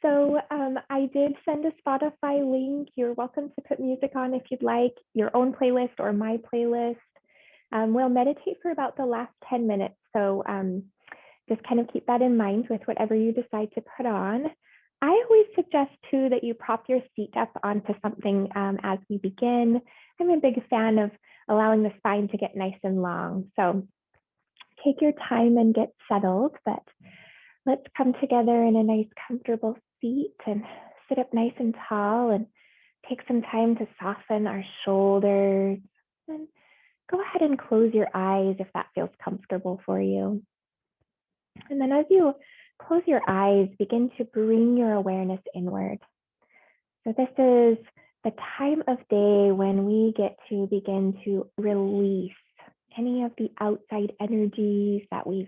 I did send a Spotify link. You're welcome to put music on if you'd like, your own playlist or my playlist. We'll meditate for about the last 10 minutes. Just kind of keep that in mind with whatever you decide to put on. I always suggest too that you prop your seat up onto something as we begin. I'm a big fan of allowing the spine to get nice and long. So take your time and get settled, but let's come together in a nice comfortable seat and sit up nice and tall and take some time to soften our shoulders. And go ahead and close your eyes if that feels comfortable for you. And then as you close your eyes, begin to bring your awareness inward. So this is the time of day when we get to begin to release any of the outside energies that we've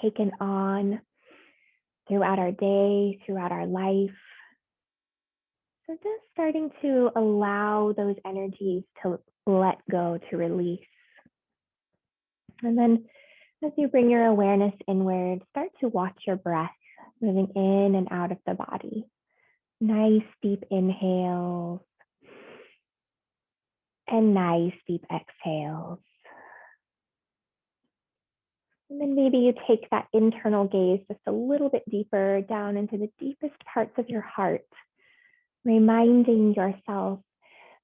taken on throughout our day, throughout our life. So just starting to allow those energies to let go, to release. And then as you bring your awareness inward, start to watch your breath moving in and out of the body. Nice deep inhales and nice deep exhales. And then maybe you take that internal gaze just a little bit deeper down into the deepest parts of your heart, reminding yourself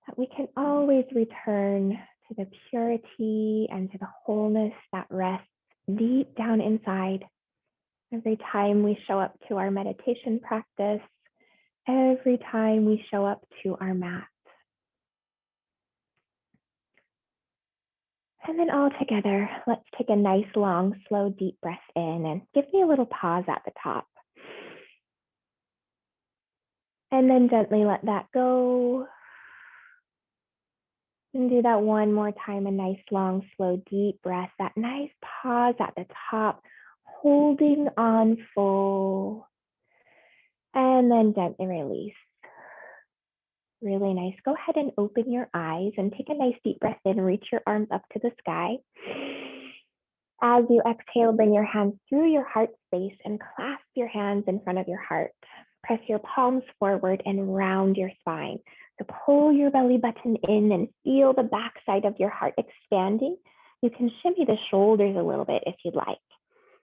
that we can always return to the purity and to the wholeness that rests deep down inside. Every time we show up to our meditation practice, every time we show up to our mat. And then all together, let's take a nice, long, slow, deep breath in and give me a little pause at the top. And then gently let that go. And do that one more time, a nice, long, slow, deep breath, that nice pause at the top, holding on full. And then gently release. Really nice. Go ahead and open your eyes and take a nice deep breath in. Reach your arms up to the sky. As you exhale, bring your hands through your heart space and clasp your hands in front of your heart. Press your palms forward and round your spine. So pull your belly button in and feel the back side of your heart expanding. You can shimmy the shoulders a little bit if you'd like.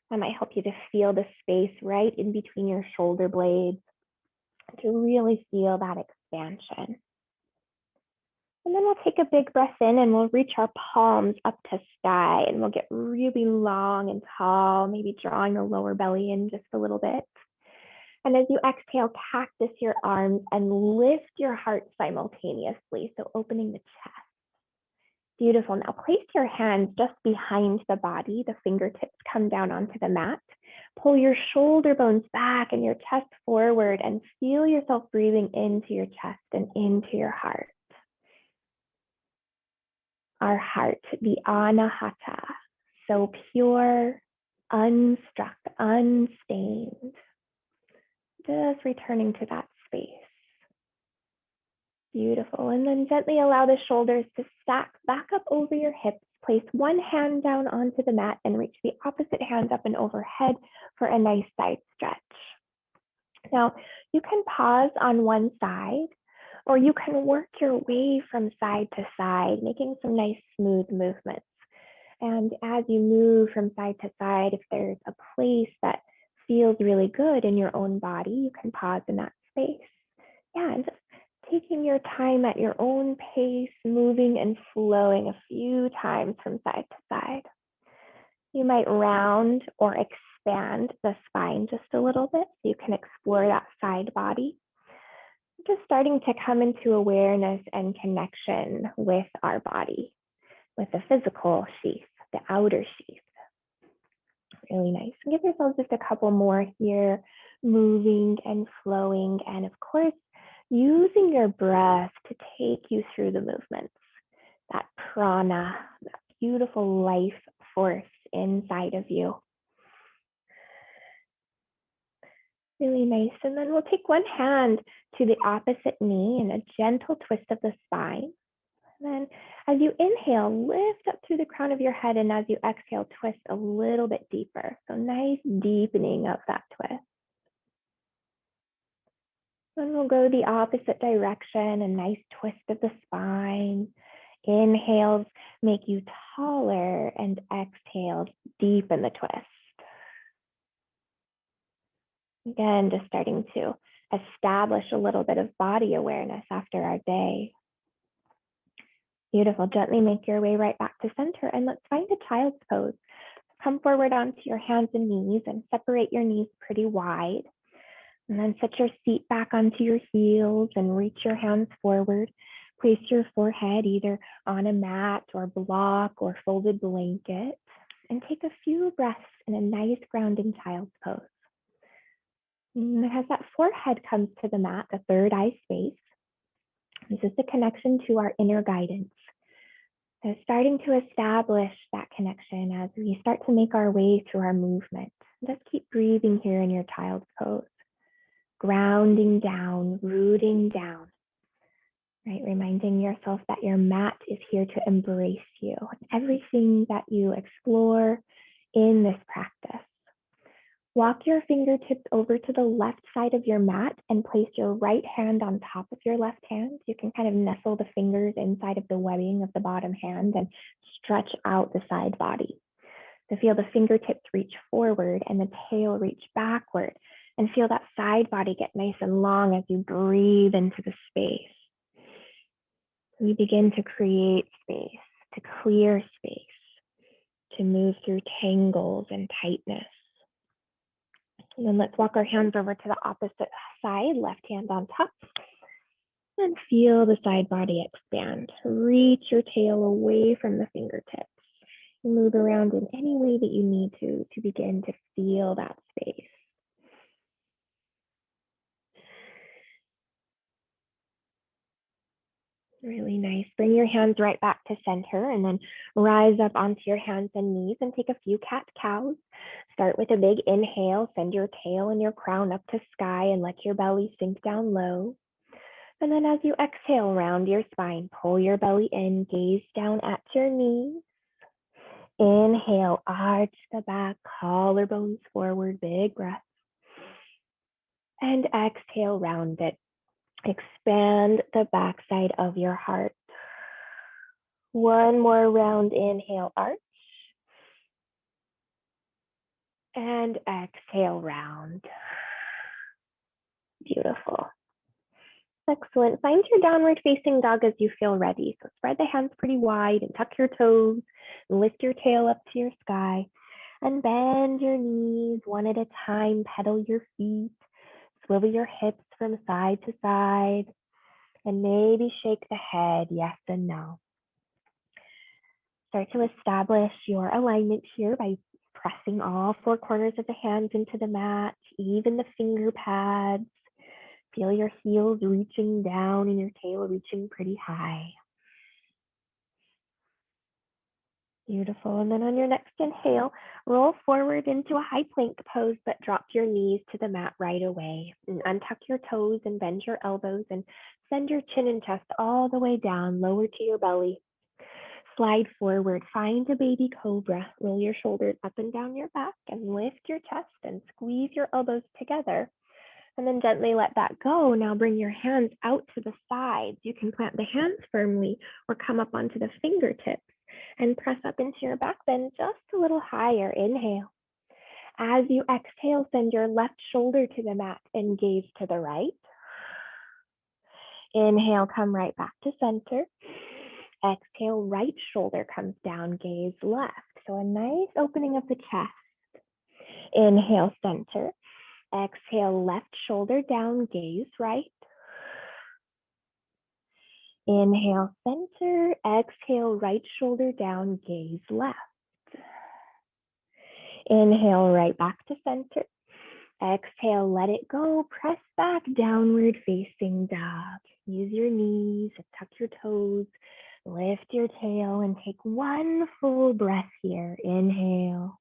That might help you to feel the space right in between your shoulder blades to really feel that expansion. And then we'll take a big breath in and we'll reach our palms up to sky and we'll get really long and tall, maybe drawing the lower belly in just a little bit. And as you exhale, cactus your arms and lift your heart simultaneously, so opening the chest. Beautiful. Now place your hands just behind the body. The fingertips come down onto the mat. Pull your shoulder bones back and your chest forward and feel yourself breathing into your chest and into your heart. Our heart, the anahata, so pure, unstruck, unstained. Just returning to that space. Beautiful. And then gently allow the shoulders to stack back up over your hips. Place one hand down onto the mat and reach the opposite hand up and overhead for a nice side stretch. Now, you can pause on one side, or you can work your way from side to side, making some nice smooth movements. And as you move from side to side, if there's a place that feels really good in your own body, you can pause in that space. Yeah, and just taking your time at your own pace, moving and flowing a few times from side to side. You might round or expand the spine just a little bit so you can explore that side body. Just starting to come into awareness and connection with our body, with the physical sheath, the outer sheath. Really nice. Give yourself just a couple more here, moving and flowing, and of course, using your breath to take you through the movements, that prana, that beautiful life force inside of you. Really nice. And then we'll take one hand to the opposite knee and a gentle twist of the spine. And then as you inhale, lift up through the crown of your head, and as you exhale, twist a little bit deeper. So nice deepening of that twist. Then we'll go the opposite direction, a nice twist of the spine. Inhales make you taller, and exhales deepen the twist. Again, just starting to establish a little bit of body awareness after our day. Beautiful. Gently make your way right back to center, and let's find a child's pose. Come forward onto your hands and knees and separate your knees pretty wide. And then set your feet back onto your heels and reach your hands forward. Place your forehead either on a mat or block or folded blanket. And take a few breaths in a nice grounding child's pose. And as that forehead comes to the mat, the third eye space, this is the connection to our inner guidance. So starting to establish that connection as we start to make our way through our movement. Just keep breathing here in your child's pose. Grounding down, rooting down, right? Reminding yourself that your mat is here to embrace you and everything that you explore in this practice. Walk your fingertips over to the left side of your mat and place your right hand on top of your left hand. You can kind of nestle the fingers inside of the webbing of the bottom hand and stretch out the side body. So feel the fingertips reach forward and the tail reach backward. And feel that side body get nice and long as you breathe into the space. We begin to create space, to clear space, to move through tangles and tightness. And then let's walk our hands over to the opposite side, left hand on top. And feel the side body expand. Reach your tail away from the fingertips. Move around in any way that you need to begin to feel that space. Really nice. Bring your hands right back to center and then rise up onto your hands and knees and take a few cat-cows. Start with a big inhale, send your tail and your crown up to sky and let your belly sink down low. And then as you exhale, round your spine, pull your belly in, gaze down at your knees. Inhale, arch the back, collarbones forward, big breath. And exhale, round it. Expand the backside of your heart. One more round, inhale, arch. And exhale, round. Beautiful. Excellent. Find your downward facing dog as you feel ready. So spread the hands pretty wide and tuck your toes. And lift your tail up to your sky. And bend your knees one at a time. Pedal your feet. Swivel your hips from side to side. And maybe shake the head, yes and no. Start to establish your alignment here by pressing all four corners of the hands into the mat, even the finger pads. Feel your heels reaching down and your tail reaching pretty high. Beautiful. And then on your next inhale, roll forward into a high plank pose, but drop your knees to the mat right away. And untuck your toes and bend your elbows and send your chin and chest all the way down, lower to your belly. Slide forward, find a baby cobra, roll your shoulders up and down your back and lift your chest and squeeze your elbows together. And then gently let that go. Now bring your hands out to the sides. You can plant the hands firmly or come up onto the fingertips and press up into your back bend just a little higher. Inhale. As you exhale, send your left shoulder to the mat and gaze to the right. Inhale, come right back to center. Exhale, right shoulder comes down, gaze left. So a nice opening of the chest. Inhale, center. Exhale, left shoulder down, gaze right. Inhale, center. Exhale, right shoulder down, gaze left. Inhale, right back to center. Exhale, let it go. Press back, downward facing dog. Use your knees, tuck your toes, lift your tail, and take one full breath here. Inhale.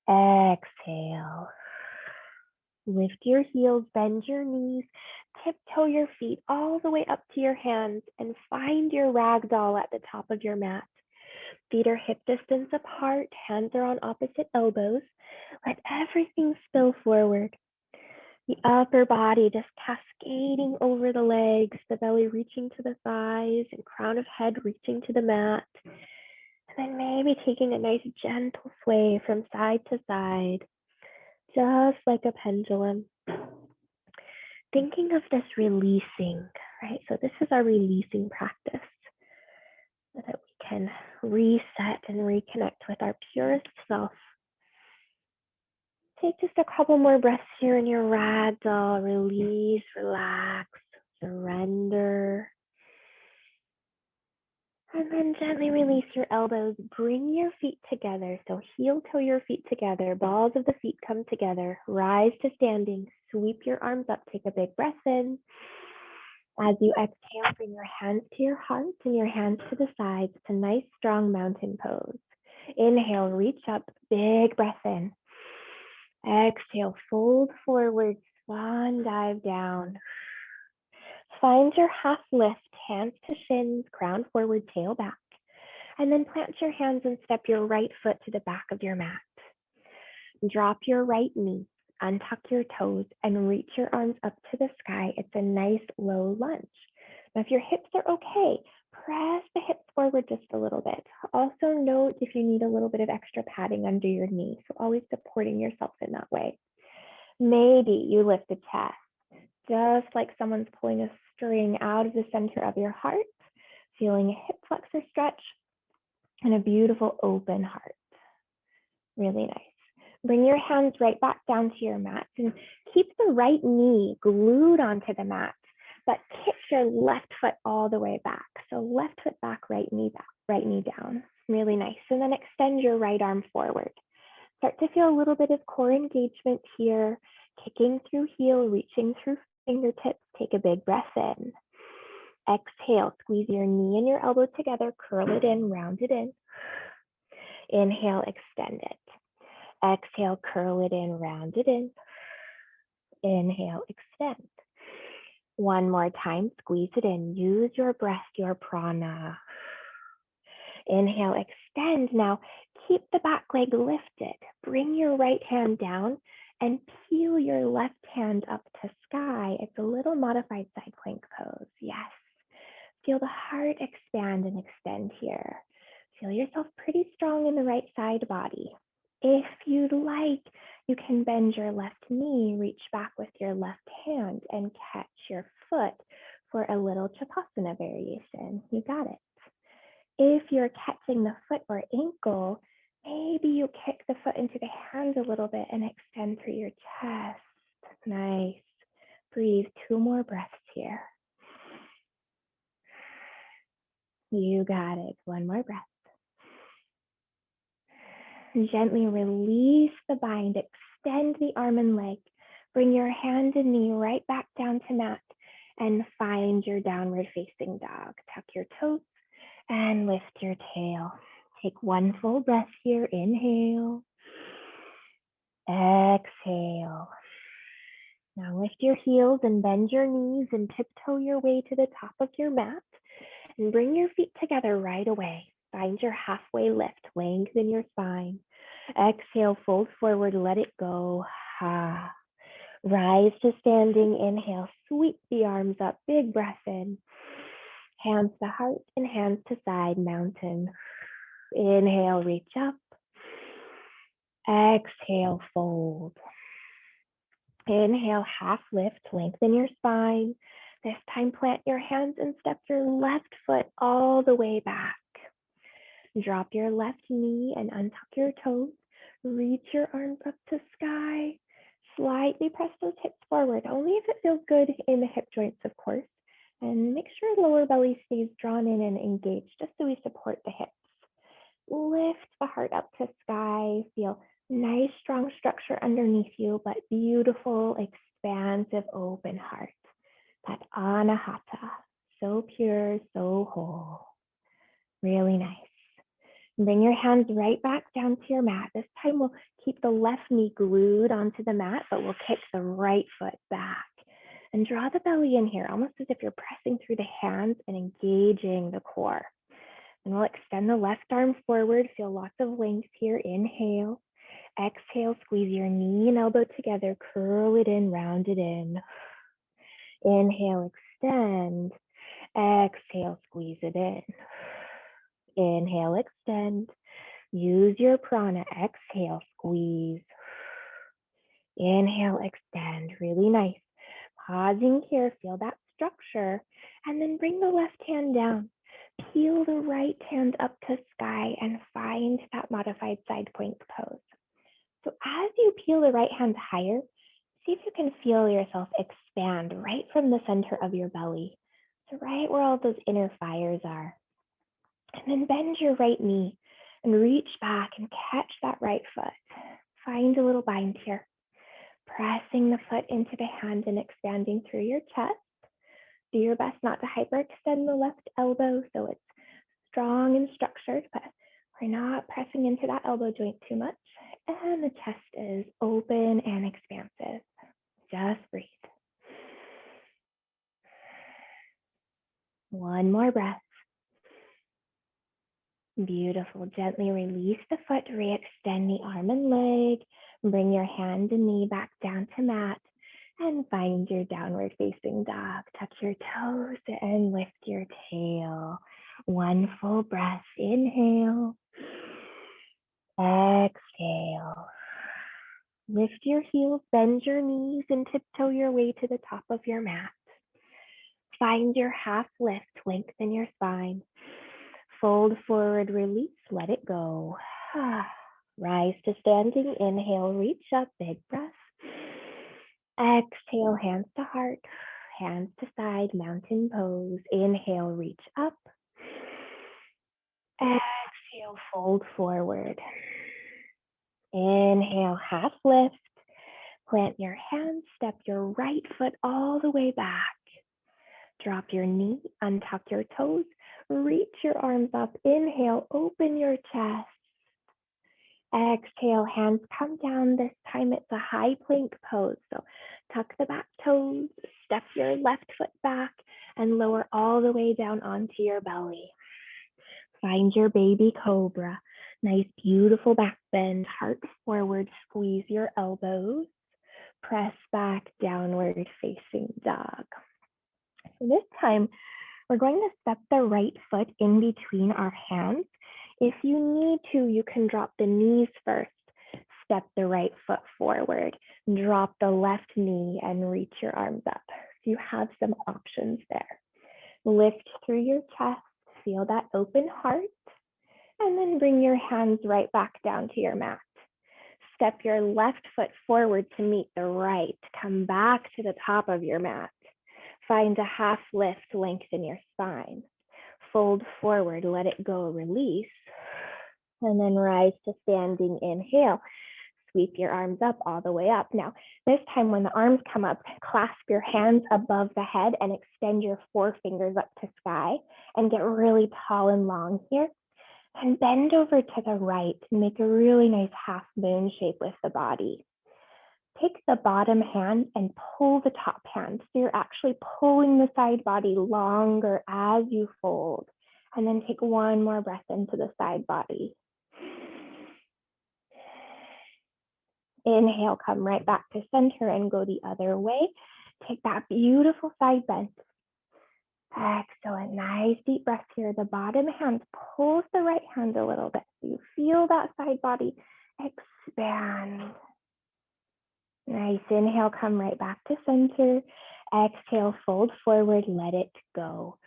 Exhale. Lift your heels, bend your knees, tiptoe your feet all the way up to your hands, and find your ragdoll at the top of your mat. Feet are hip distance apart, hands are on opposite elbows. Let everything spill forward. The upper body just cascading over the legs, the belly reaching to the thighs and crown of head reaching to the mat. And then maybe taking a nice gentle sway from side to side, just like a pendulum. Thinking of this releasing, right? So this is our releasing practice so that we can reset and reconnect with our purest self. Take just a couple more breaths here in your ragdoll. Release, relax, surrender. And then gently release your elbows. Bring your feet together. So heel toe your feet together. Balls of the feet come together. Rise to standing. Sweep your arms up. Take a big breath in. As you exhale, bring your hands to your heart and your hands to the sides. It's a nice, strong mountain pose. Inhale, reach up. Big breath in. Exhale, fold forward. Swan dive down. Find your half lift, hands to shins, crown forward, tail back. And then plant your hands and step your right foot to the back of your mat. Drop your right knee, untuck your toes, and reach your arms up to the sky. It's a nice low lunge. Now, if your hips are okay, press the hips forward just a little bit. Also note if you need a little bit of extra padding under your knee, so always supporting yourself in that way. Maybe you lift the chest, just like someone's pulling a string out of the center of your heart, feeling a hip flexor stretch and a beautiful open heart. Really nice. Bring your hands right back down to your mat and keep the right knee glued onto the mat, but kick your left foot all the way back. So left foot back, right knee down. Really nice. And then extend your right arm forward. Start to feel a little bit of core engagement here, kicking through heel, reaching through fingertips. Take a big breath in. Exhale, squeeze your knee and your elbow together, curl it in, round it in. Inhale, extend it. Exhale, curl it in, round it in. Inhale, extend. One more time, squeeze it in. Use your breath, your prana. Inhale, extend. Now, keep the back leg lifted. Bring your right hand down and peel your left hand up to sky. It's a little modified side plank pose. Yes. Feel the heart expand and extend here. Feel yourself pretty strong in the right side body. If you'd like, you can bend your left knee, reach back with your left hand and catch your foot for a little Chapasana variation. You got it. If you're catching the foot or ankle, maybe you kick the foot into the hand a little bit and extend through your chest. Nice. Breathe 2 more breaths here. You got it. 1 more breath. Gently release the bind, extend the arm and leg. Bring your hand and knee right back down to mat and find your downward facing dog. Tuck your toes and lift your tail. Take 1 full breath here. Inhale. Exhale. Now lift your heels and bend your knees and tiptoe your way to the top of your mat and bring your feet together right away. Find your halfway lift, lengthen your spine. Exhale, fold forward, let it go. Ha. Rise to standing, inhale, sweep the arms up, big breath in. Hands to heart and hands to side, mountain. Inhale, reach up. Exhale, fold. Inhale, half lift, lengthen your spine. This time, plant your hands and step your left foot all the way back. Drop your left knee and untuck your toes. Reach your arms up to sky. Slightly press those hips forward, only if it feels good in the hip joints, of course. And make sure lower belly stays drawn in and engaged, just so we support the hips. Lift the heart up to sky. Feel nice, strong structure underneath you, but beautiful, expansive, open heart. That anahata, so pure, so whole. Really nice. Bring your hands right back down to your mat. This time we'll keep the left knee glued onto the mat, but we'll kick the right foot back. And draw the belly in here, almost as if you're pressing through the hands and engaging the core. And we'll extend the left arm forward. Feel lots of length here. Inhale. Exhale, squeeze your knee and elbow together, curl it in, round it in. Inhale, extend. Exhale, squeeze it in. Inhale, extend. Use your prana. Exhale, squeeze. Inhale, extend. Really nice. Pausing here, feel that structure, and then bring the left hand down. Peel the right hand up to sky and find that modified side plank pose. So as you peel the right hand higher, see if you can feel yourself expand right from the center of your belly. So right where all those inner fires are. And then bend your right knee and reach back and catch that right foot. Find a little bind here. Pressing the foot into the hand and expanding through your chest. Do your best not to hyperextend the left elbow so it's strong and structured, but we're not pressing into that elbow joint too much. And the chest is open and expansive. Just breathe. One more breath. Beautiful. Gently release the foot, re-extend the arm and leg. Bring your hand and knee back down to mat and find your downward facing dog. Tuck your toes and lift your tail. One full breath. Inhale. Exhale. Lift your heels, bend your knees, and tiptoe your way to the top of your mat. Find your half lift, lengthen your spine. Fold forward, release, let it go. Rise to standing, inhale, reach up, big breath. Exhale, hands to heart, hands to side, mountain pose. Inhale, reach up. Exhale, fold forward. Inhale, half lift. Plant your hands, step your right foot all the way back. Drop your knee, untuck your toes, reach your arms up. Inhale, open your chest. Exhale, hands come down. This time it's a high plank pose. So tuck the back toes, step your left foot back, and lower all the way down onto your belly. Find your baby cobra. Nice, beautiful back bend, heart forward, squeeze your elbows. Press back, downward facing dog. So this time, we're going to step the right foot in between our hands. If you need to, you can drop the knees first. Step the right foot forward. Drop the left knee and reach your arms up. So you have some options there. Lift through your chest. Feel that open heart. And then bring your hands right back down to your mat. Step your left foot forward to meet the right. Come back to the top of your mat. Find a half lift, lengthen your spine. Fold forward, let it go, release. And then rise to standing, inhale. Sweep your arms up all the way up. Now, this time when the arms come up, clasp your hands above the head and extend your forefingers up to sky and get really tall and long here. And bend over to the right and make a really nice half moon shape with the body. Take the bottom hand and pull the top hand. So you're actually pulling the side body longer as you fold. And then take one more breath into the side body. Inhale, come right back to center and go the other way. Take that beautiful side bend. Excellent, nice deep breath here. The bottom hand pulls the right hand a little bit. So you feel that side body expand. Nice, inhale, come right back to center. Exhale, fold forward, let it go.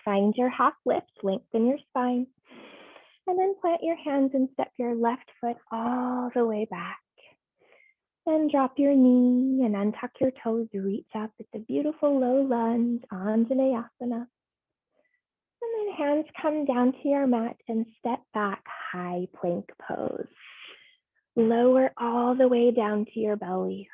Find your half lift, lengthen your spine. And then plant your hands and step your left foot all the way back. Then drop your knee and untuck your toes, reach up. It's a beautiful low lunge, Anjaneyasana. And then hands come down to your mat and step back, high plank pose. Lower all the way down to your belly.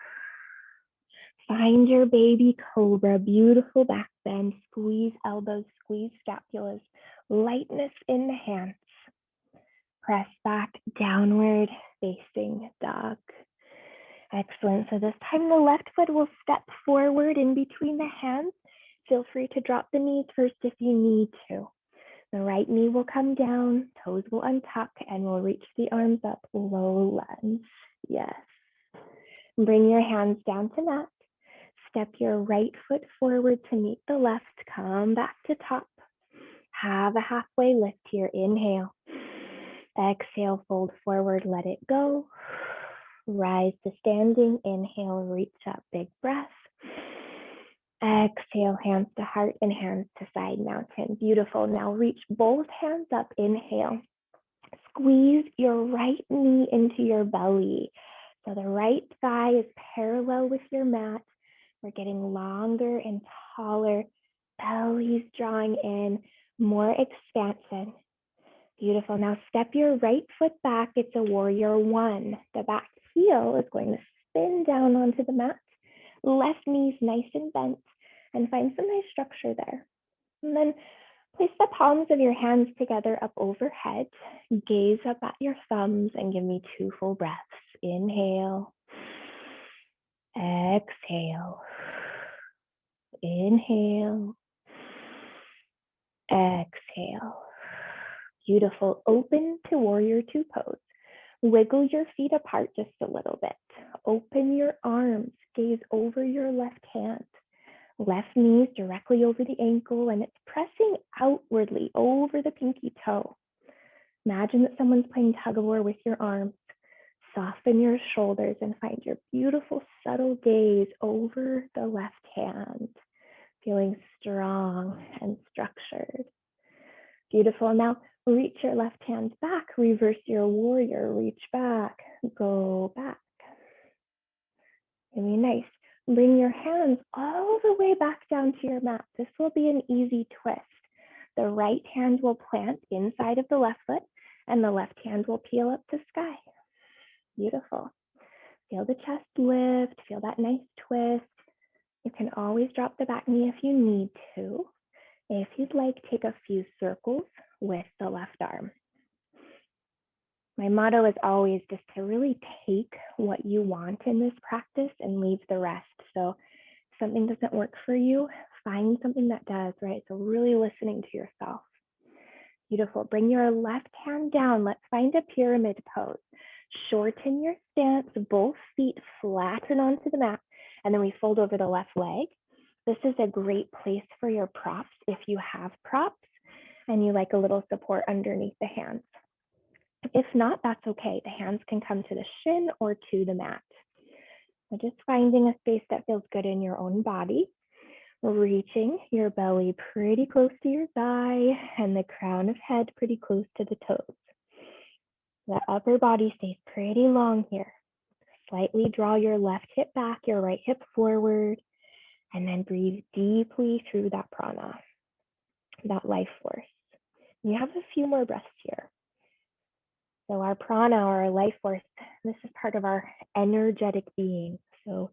Find your baby cobra, beautiful back bend, squeeze elbows, squeeze scapulas, lightness in the hands. Press back, downward facing dog. Excellent. So this time the left foot will step forward in between the hands. Feel free to drop the knees first if you need to. The right knee will come down, toes will untuck, and we'll reach the arms up, low lunge. Yes. Bring your hands down to mat. Step your right foot forward to meet the left. Come back to top. Have a halfway lift here. Inhale. Exhale, fold forward, let it go. Rise to standing. Inhale, reach up, big breath. Exhale, hands to heart and hands to side mountain. Beautiful. Now reach both hands up. Inhale. Squeeze your right knee into your belly. So the right thigh is parallel with your mat. We're getting longer and taller. Belly's drawing in, more expansion. Beautiful. Now step your right foot back. It's a warrior one. The back heel is going to spin down onto the mat. Left knee's nice and bent, and find some nice structure there. And then place the palms of your hands together up overhead. Gaze up at your thumbs and give me 2 full breaths. Inhale. Exhale. Inhale. Exhale. Beautiful. Open to warrior two pose. Wiggle your feet apart just a little bit. Open your arms. Gaze over your left hand. Left knee is directly over the ankle and it's pressing outwardly over the pinky toe. Imagine that someone's playing tug of war with your arms. Soften your shoulders and find your beautiful subtle gaze over the left hand, feeling strong and structured. Beautiful. Now reach your left hand back, reverse your warrior, reach back, go back. Really nice. Bring your hands all the way back down to your mat. This will be an easy twist. The right hand will plant inside of the left foot and the left hand will peel up to sky. Beautiful. Feel the chest lift, feel that nice twist. You can always drop the back knee if you need to. If you'd like, take a few circles with the left arm. My motto is always just to really take what you want in this practice and leave the rest. So if something doesn't work for you, find something that does, right? So really listening to yourself. Beautiful. Bring your left hand down. Let's find a pyramid pose. Shorten your stance, both feet flatten onto the mat, and then we fold over the left leg. This is a great place for your props if you have props and you like a little support underneath the hands. If not, that's okay. The hands can come to the shin or to the mat. So just finding a space that feels good in your own body. Reaching your belly pretty close to your thigh and the crown of head pretty close to the toes. The upper body stays pretty long here. Slightly draw your left hip back, your right hip forward, and then breathe deeply through that prana, that life force. You have a few more breaths here. So our prana, or our life force, this is part of our energetic being. So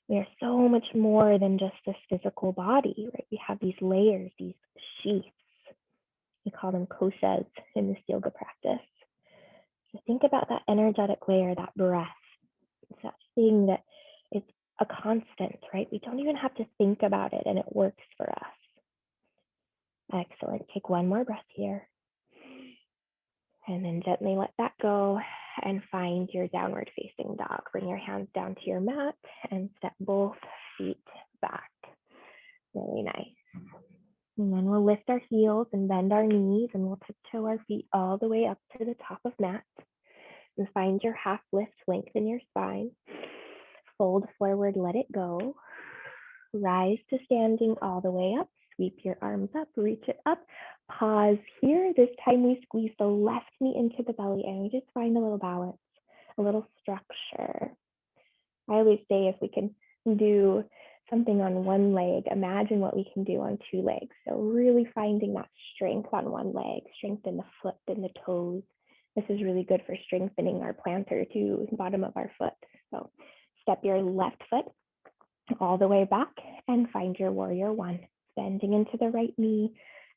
we are so much more than just this physical body, right? We have these layers, these sheaths. We call them koshas in this yoga practice. So think about that energetic layer, that breath. It's that thing that is a constant, right? We don't even have to think about it and it works for us. Excellent. Take one more breath here. And then gently let that go and find your downward facing dog. Bring your hands down to your mat and step both feet back. Really nice. And then we'll lift our heels and bend our knees and we'll tiptoe our feet all the way up to the top of mat. And find your half lift, lengthen your spine. Fold forward, let it go. Rise to standing all the way up. Sweep your arms up, reach it up. Pause here. This time we squeeze the left knee into the belly and we just find a little balance, a little structure. I always say if we can do something on one leg, imagine what we can do on two legs. So really finding that strength on one leg, strength in the foot and the toes. This is really good for strengthening our plantar to the bottom of our foot. So step your left foot all the way back and find your warrior one. Bending into the right knee,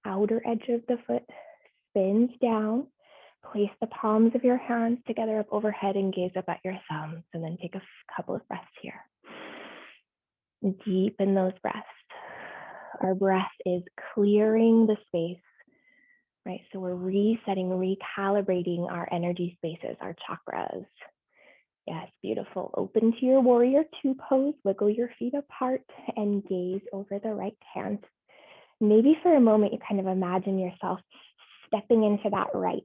outer edge of the foot spins down. Place the palms of your hands together up overhead and gaze up at your thumbs, and then take a couple of breaths here. Deepen those breaths. Our breath is clearing the space right? So we're resetting, recalibrating our energy spaces, our chakras. Yes, beautiful. Open to your warrior two pose, wiggle your feet apart and gaze over the right hand. Maybe for a moment, you kind of imagine yourself stepping into that right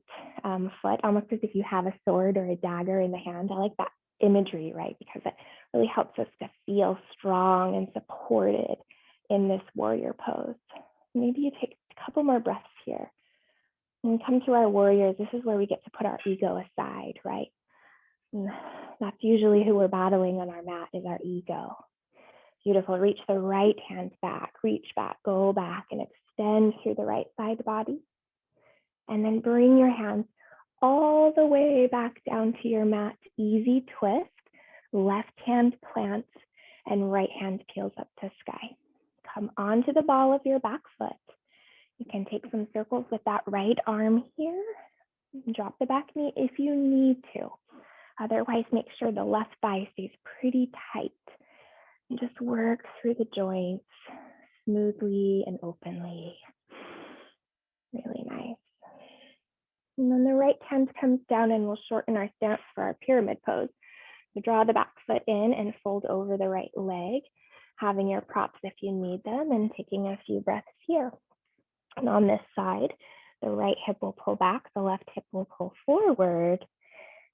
foot, almost as if you have a sword or a dagger in the hand. I like that imagery, right? Because it really helps us to feel strong and supported in this warrior pose. Maybe you take a couple more breaths here. When we come to our warriors, this is where we get to put our ego aside, right? And that's usually who we're battling on our mat, is our ego. Beautiful. Reach the right hand back, reach back, go back and extend through the right side body. And then bring your hands all the way back down to your mat. Easy twist, left hand plants and right hand peels up to sky. Come onto the ball of your back foot. You can take some circles with that right arm here. Drop the back knee if you need to. Otherwise, make sure the left thigh stays pretty tight. And just work through the joints smoothly and openly. Really nice. And then the right hand comes down and we'll shorten our stance for our pyramid pose. So draw the back foot in and fold over the right leg, having your props if you need them and taking a few breaths here. And on this side, the right hip will pull back, the left hip will pull forward.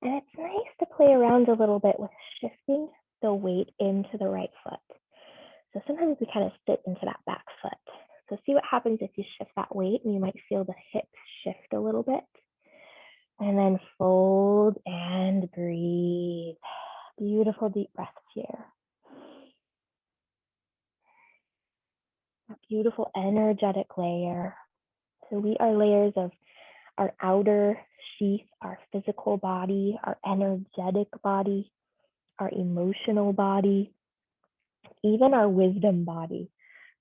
And it's nice to play around a little bit with shifting the weight into the right foot. So sometimes we kind of sit into that back foot. So see what happens if you shift that weight, and you might feel the hips shift a little bit. And then fold and breathe. Beautiful deep breaths here. A beautiful energetic layer. So we are layers of our outer sheath, our physical body, our energetic body, our emotional body, even our wisdom body,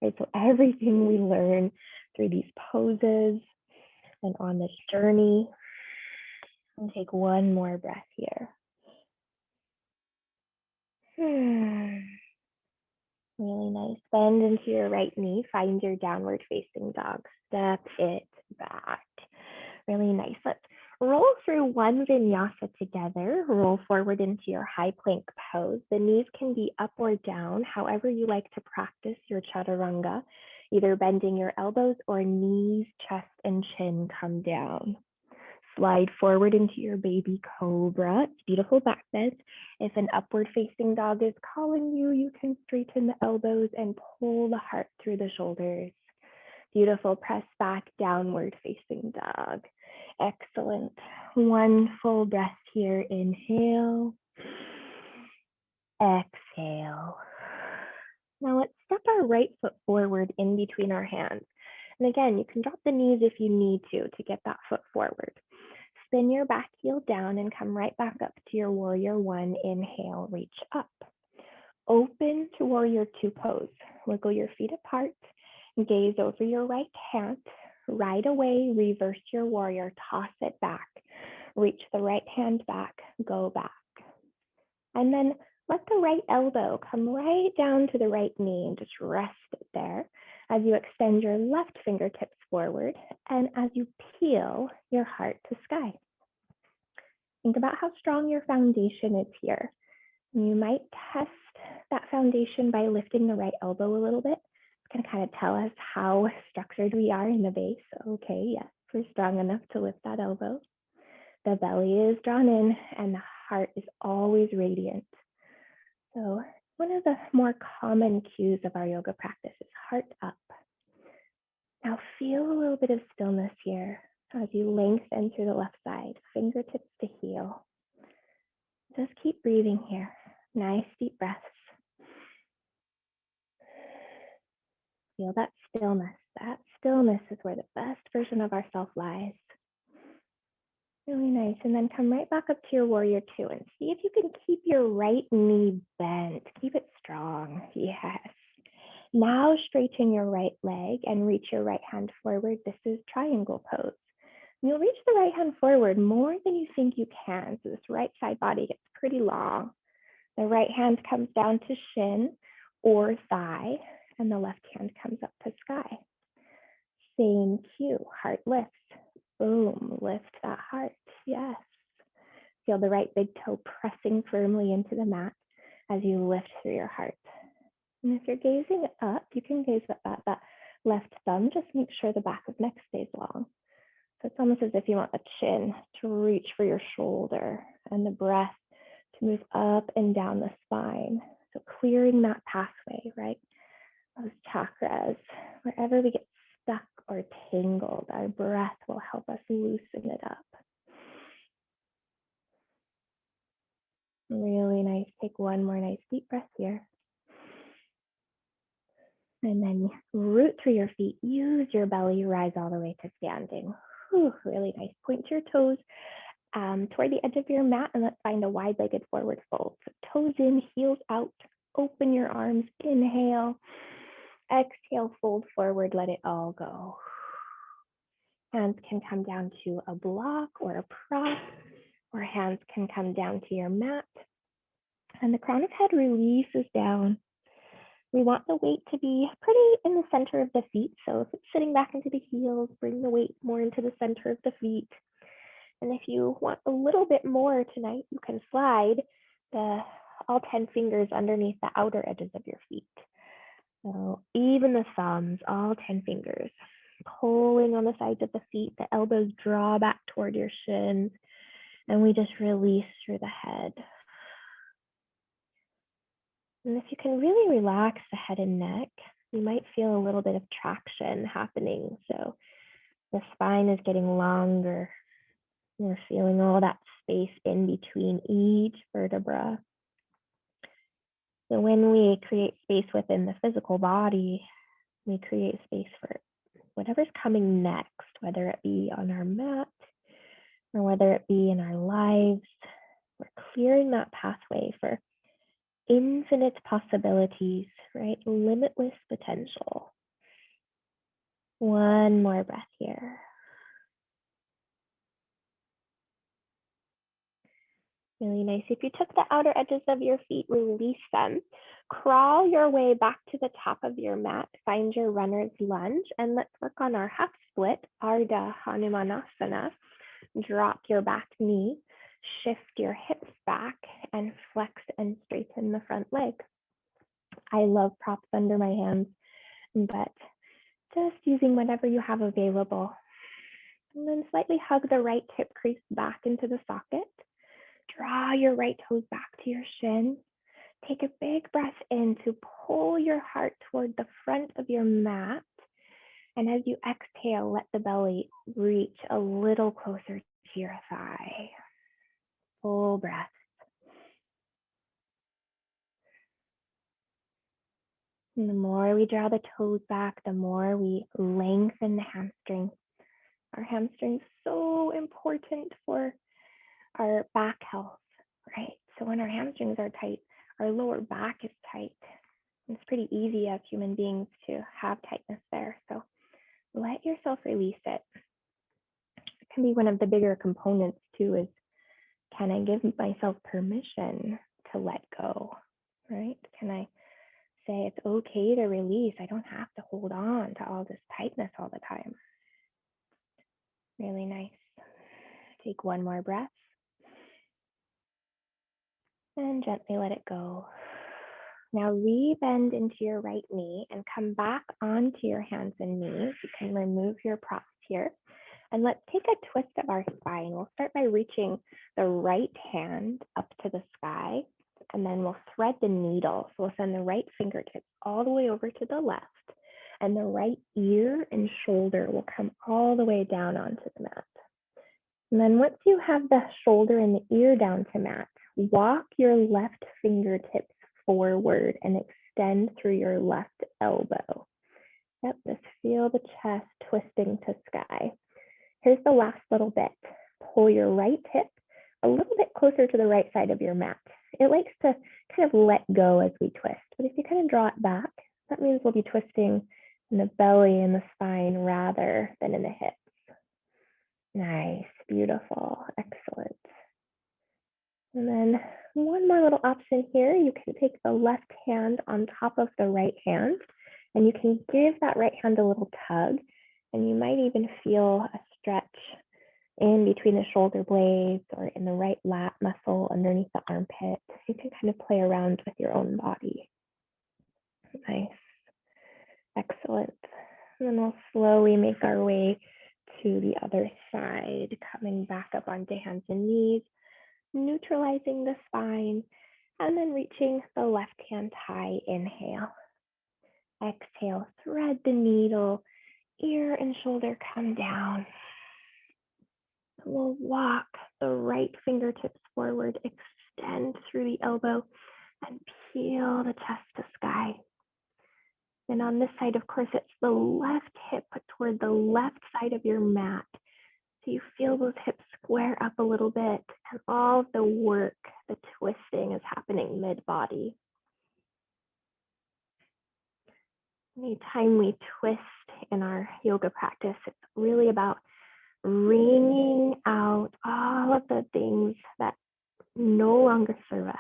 right? So everything we learn through these poses and on this journey. And take one more breath here. Really nice. Bend into your right knee. Find your downward facing dog. Step it back. Really nice. Let's roll through one vinyasa together. Roll forward into your high plank pose. The knees can be up or down, however you like to practice your chaturanga, either bending your elbows or knees, chest, and chin come down. Slide forward into your baby cobra. It's beautiful back bend. If an upward facing dog is calling you, you can straighten the elbows and pull the heart through the shoulders. Beautiful. Press back, downward facing dog. Excellent. One full breath here. Inhale. Exhale. Now let's step our right foot forward in between our hands. And again, you can drop the knees if you need to get that foot forward. Spin your back heel down and come right back up to your warrior one. Inhale, reach up. Open to warrior two pose. Wiggle your feet apart. Gaze over your right hand. Right away, reverse your warrior. Toss it back. Reach the right hand back. Go back. And then let the right elbow come right down to the right knee and just rest it there as you extend your left fingertips forward and as you peel your heart to sky. Think about how strong your foundation is here. You might test that foundation by lifting the right elbow a little bit. It's going to kind of tell us how structured we are in the base. Okay, yes, we're strong enough to lift that elbow. The belly is drawn in and the heart is always radiant. So one of the more common cues of our yoga practice is heart up. Now feel a little bit of stillness here as you lengthen through the left side, fingertips to heel. Just keep breathing here. Nice deep breaths. Feel that stillness. That stillness is where the best version of ourself lies. Really nice. And then come right back up to your warrior two and see if you can keep your right knee bent. Keep it strong. Yes. Now straighten your right leg and reach your right hand forward. This is triangle pose. You'll reach the right hand forward more than you think you can. So this right side body gets pretty long. The right hand comes down to shin or thigh, and the left hand comes up to sky. Same cue, heart lifts. Boom, lift that heart. Yes. Feel the right big toe pressing firmly into the mat as you lift through your heart. And if you're gazing up, you can gaze at that left thumb. Just make sure the back of neck stays long. So it's almost as if you want the chin to reach for your shoulder and the breath to move up and down the spine. So clearing that pathway, right? Those chakras, wherever we get stuck or tangled, our breath will help us loosen it up. Really nice. Take one more nice deep breath here. And then root through your feet. Use your belly, rise all the way to standing. Whew, really nice. Point your toes toward the edge of your mat, and let's find a wide-legged forward fold. So toes in, heels out. Open your arms. Inhale. Exhale, fold forward. Let it all go. Hands can come down to a block or a prop, or hands can come down to your mat. And the crown of head releases down. We want the weight to be pretty in the center of the feet. So if it's sitting back into the heels, bring the weight more into the center of the feet. And if you want a little bit more tonight, you can slide all 10 fingers underneath the outer edges of your feet. So even the thumbs, all 10 fingers, pulling on the sides of the feet, the elbows draw back toward your shins, and we just release through the head. And if you can really relax the head and neck, you might feel a little bit of traction happening. So the spine is getting longer. You're feeling all that space in between each vertebra. So when we create space within the physical body, we create space for whatever's coming next, whether it be on our mat or whether it be in our lives. We're clearing that pathway for infinite possibilities, right? Limitless potential. One more breath here. Really nice. If you took the outer edges of your feet, release them. Crawl your way back to the top of your mat. Find your runner's lunge, and let's work on our half split, Ardha Hanumanasana. Drop your back knee, shift your hips back, and flex and straighten the front leg. I love props under my hands, but just using whatever you have available. And then slightly hug the right hip crease back into the socket. Draw your right toes back to your shin. Take a big breath in to pull your heart toward the front of your mat. And as you exhale, let the belly reach a little closer to your thigh. Full breath. And the more we draw the toes back, the more we lengthen the hamstring. Our hamstring's so important for our back health, right? So when our hamstrings are tight, our lower back is tight. It's pretty easy as human beings to have tightness there. So let yourself release it. It can be one of the bigger components too, is can I give myself permission to let go, right? Can I say it's okay to release? I don't have to hold on to all this tightness all the time. Really nice. Take one more breath. And gently let it go. Now rebend into your right knee and come back onto your hands and knees. You can remove your props here. And let's take a twist of our spine. We'll start by reaching the right hand up to the sky, and then we'll thread the needle. So we'll send the right fingertips all the way over to the left, and the right ear and shoulder will come all the way down onto the mat. And then once you have the shoulder and the ear down to mat, walk your left fingertips forward and extend through your left elbow. Yep, just feel the chest twisting to sky. Here's the last little bit. Pull your right hip a little bit closer to the right side of your mat. It likes to kind of let go as we twist, but if you kind of draw it back, that means we'll be twisting in the belly and the spine rather than in the hips. Nice, beautiful, excellent. And then one more little option here. You can take the left hand on top of the right hand, and you can give that right hand a little tug, and you might even feel a stretch in between the shoulder blades or in the right lat muscle underneath the armpit. You can kind of play around with your own body. Nice. Excellent. And then we'll slowly make our way to the other side, coming back up onto hands and knees, neutralizing the spine, and then reaching the left hand high. Inhale. Exhale, thread the needle, ear and shoulder come down. We'll walk the right fingertips forward, extend through the elbow, and peel the chest to sky. And on this side, of course, it's the left hip put toward the left side of your mat. So you feel those hips square up a little bit, and all of the work, the twisting is happening mid-body. Anytime we twist in our yoga practice, it's really about wringing out all of the things that no longer serve us,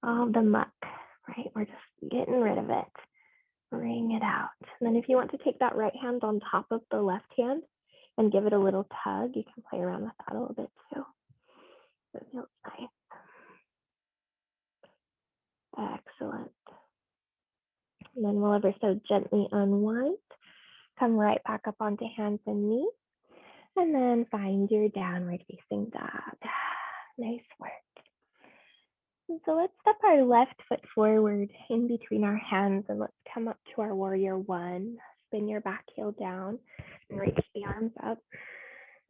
all the muck, right? We're just getting rid of it. Wring it out. And then if you want to take that right hand on top of the left hand and give it a little tug, you can play around with that a little bit too. It feels nice. Excellent. And then we'll ever so gently unwind. Come right back up onto hands and knees. And then find your downward facing dog. Nice work. And so let's step our left foot forward in between our hands and let's come up to our warrior one. Spin your back heel down and reach the arms up.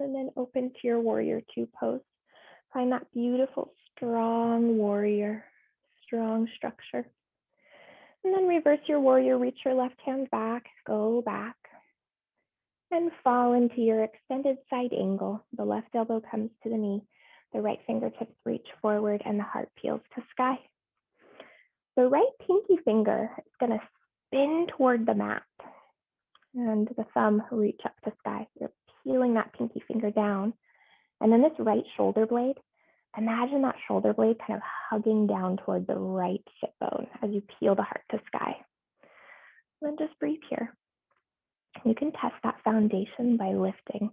And then open to your warrior two pose. Find that beautiful, strong warrior, strong structure. And then reverse your warrior, reach your left hand back, go back. And fall into your extended side angle. The left elbow comes to the knee. The right fingertips reach forward and the heart peels to sky. The right pinky finger is going to spin toward the mat. And the thumb reach up to sky. You're peeling that pinky finger down. And then this right shoulder blade, imagine that shoulder blade kind of hugging down toward the right sit bone as you peel the heart to sky. And then just breathe here. You can test that foundation by lifting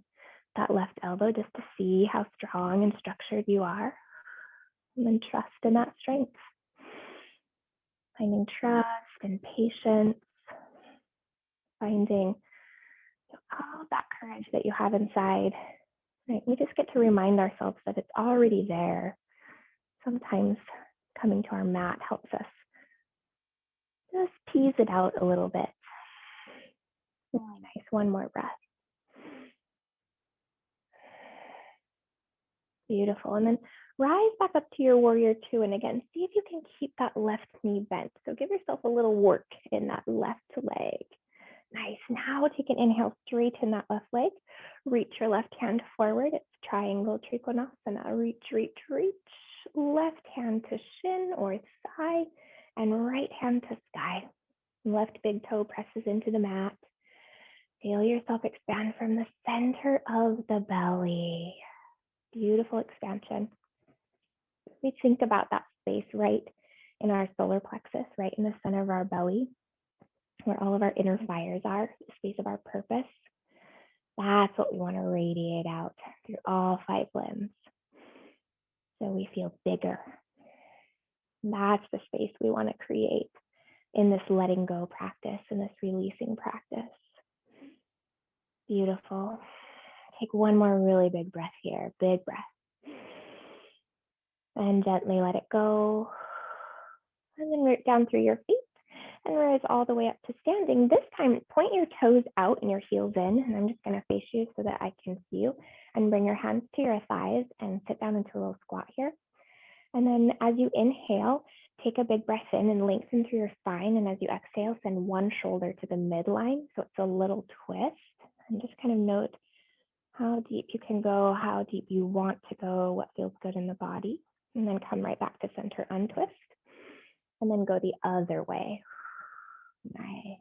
that left elbow just to see how strong and structured you are. And then trust in that strength. Finding trust and patience. Finding all that courage that you have inside. Right? We just get to remind ourselves that it's already there. Sometimes coming to our mat helps us just tease it out a little bit. Really nice. One more breath. Beautiful. And then rise back up to your warrior two. And again, see if you can keep that left knee bent. So give yourself a little work in that left leg. Nice. Now take an inhale, straighten that left leg. Reach your left hand forward. It's triangle trikonasana. Reach, reach, reach. Left hand to shin or thigh and right hand to sky. Left big toe presses into the mat. Feel yourself expand from the center of the belly. Beautiful expansion. We think about that space right in our solar plexus, right in the center of our belly, where all of our inner fires are, the space of our purpose. That's what we want to radiate out through all 5 limbs. So we feel bigger. That's the space we want to create in this letting go practice, in this releasing practice. Beautiful. Take one more really big breath here. Big breath. And gently let it go. And then root down through your feet and rise all the way up to standing. This time, point your toes out and your heels in. And I'm just going to face you so that I can see you. And bring your hands to your thighs and sit down into a little squat here. And then as you inhale, take a big breath in and lengthen through your spine. And as you exhale, send one shoulder to the midline. So it's a little twist. And just kind of note how deep you can go, how deep you want to go, what feels good in the body. And then come right back to center, untwist. And then go the other way. Nice.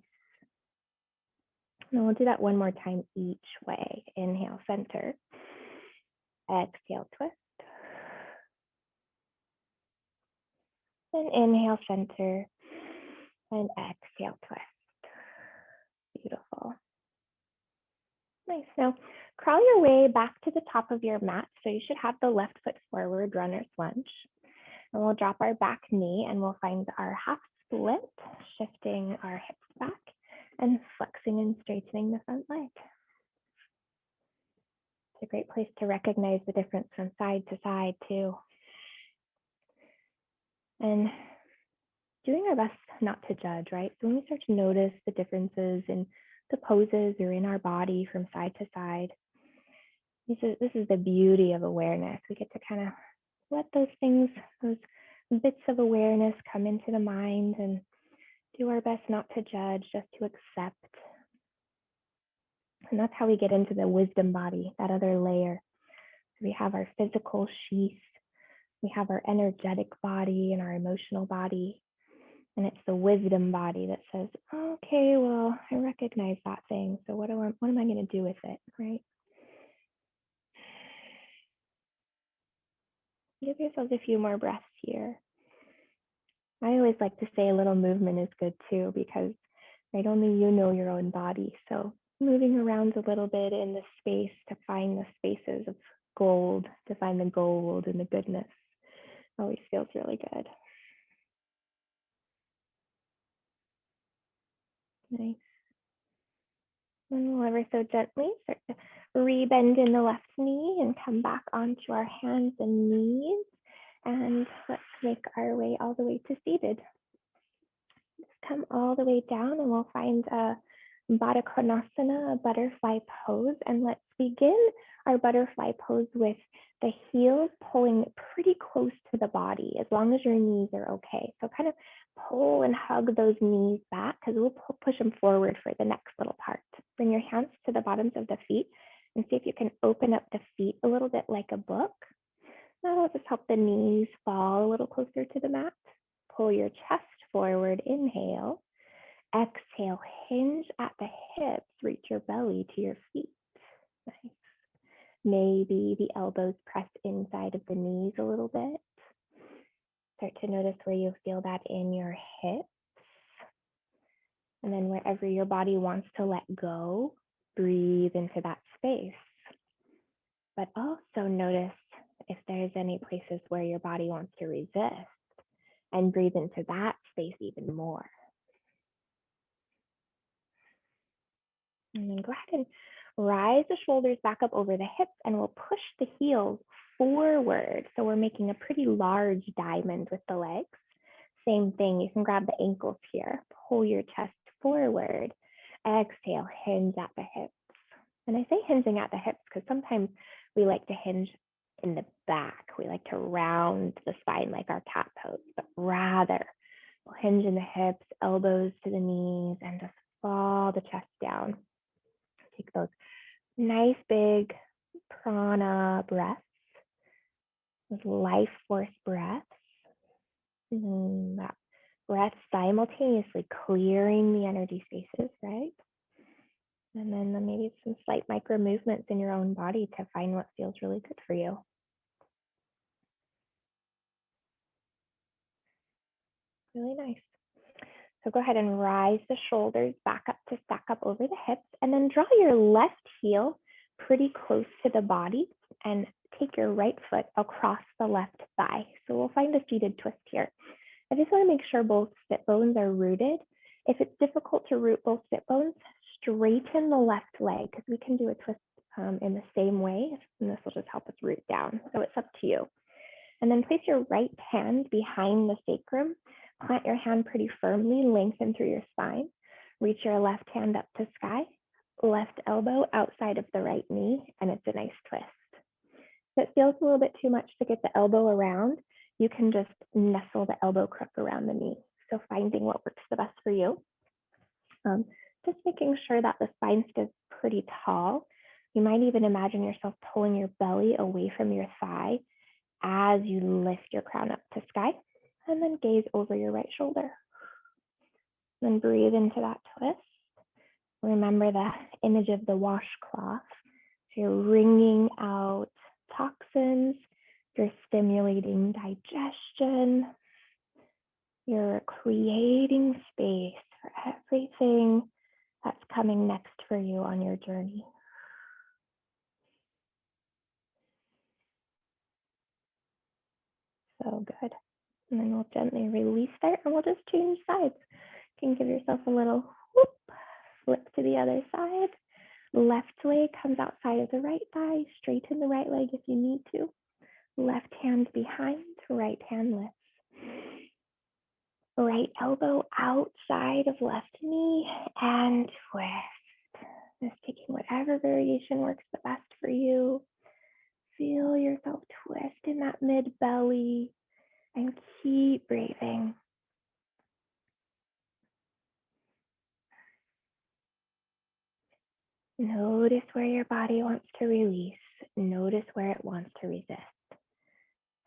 And we'll do that one more time each way. Inhale, center. Exhale, twist. Then inhale, center. And exhale, twist. Beautiful. Nice. Now, crawl your way back to the top of your mat. So you should have the left foot forward, runner's lunge. And we'll drop our back knee and we'll find our half split, shifting our hips back and flexing and straightening the front leg. It's a great place to recognize the difference from side to side too. And doing our best not to judge, right? So when we start to notice the differences in the poses or in our body from side to side, this is the beauty of awareness. We get to kind of let those things, those bits of awareness come into the mind and do our best not to judge, just to accept. And that's how we get into the wisdom body, that other layer. We have our physical sheath, we have our energetic body and our emotional body. And it's the wisdom body that says, okay, well, I recognize that thing. So what am I going to do with it, right? Give yourselves a few more breaths here. I always like to say a little movement is good too, because right, only you know your own body. So moving around a little bit in the space to find the spaces of gold, to find the gold and the goodness, always feels really good. Nice. And we'll ever so gently start to re-bend in the left knee and come back onto our hands and knees. And let's make our way all the way to seated. Just come all the way down and we'll find a Baddha Konasana, a butterfly pose. And let's begin our butterfly pose with the heels pulling pretty close to the body, as long as your knees are okay. So kind of pull and hug those knees back, because we'll push them forward for the next little part. Bring your hands to the bottoms of the feet and see if you can open up the feet a little bit like a book. That'll just help the knees fall a little closer to the mat. Pull your chest forward, inhale. Exhale, hinge at the hips, reach your belly to your feet. Nice. Maybe the elbows press inside of the knees a little bit. Start to notice where you feel that in your hips. And then wherever your body wants to let go, breathe into that space. But also notice if there's any places where your body wants to resist, and breathe into that space even more. And then go ahead and rise the shoulders back up over the hips, and we'll push the heels forward. So we're making a pretty large diamond with the legs. Same thing, you can grab the ankles here, pull your chest forward, exhale, hinge at the hips. And I say hinging at the hips because sometimes we like to hinge in the back. We like to round the spine like our cat pose, but rather we'll hinge in the hips, elbows to the knees, and just fall the chest down. Take those nice big prana breaths, those life force breaths. And that breath simultaneously clearing the energy spaces, right? And then maybe some slight micro movements in your own body to find what feels really good for you. Really nice. So go ahead and rise the shoulders back up to stack up over the hips, and then draw your left heel pretty close to the body and take your right foot across the left thigh. So we'll find a seated twist here. I just want to make sure both sit bones are rooted. If it's difficult to root both sit bones, straighten the left leg, because we can do a twist in the same way, and this will just help us root down. So it's up to you. And then place your right hand behind the sacrum. Plant your hand pretty firmly, lengthen through your spine. Reach your left hand up to sky, left elbow outside of the right knee, and it's a nice twist. If it feels a little bit too much to get the elbow around, you can just nestle the elbow crook around the knee. So finding what works the best for you. Just making sure that the spine stays pretty tall. You might even imagine yourself pulling your belly away from your thigh as you lift your crown up to sky, and then gaze over your right shoulder. Then breathe into that twist. Remember the image of the washcloth. So you're wringing out toxins, you're stimulating digestion, you're creating space for everything that's coming next for you on your journey. So good. And then we'll gently release there and we'll just change sides. You can give yourself a little whoop, flip to the other side. Left leg comes outside of the right thigh, straighten the right leg if you need to. Left hand behind, right hand lifts. Right elbow outside of left knee and twist. Just taking whatever variation works the best for you. Feel yourself twist in that mid belly and keep breathing. Notice where your body wants to release. Notice where it wants to resist.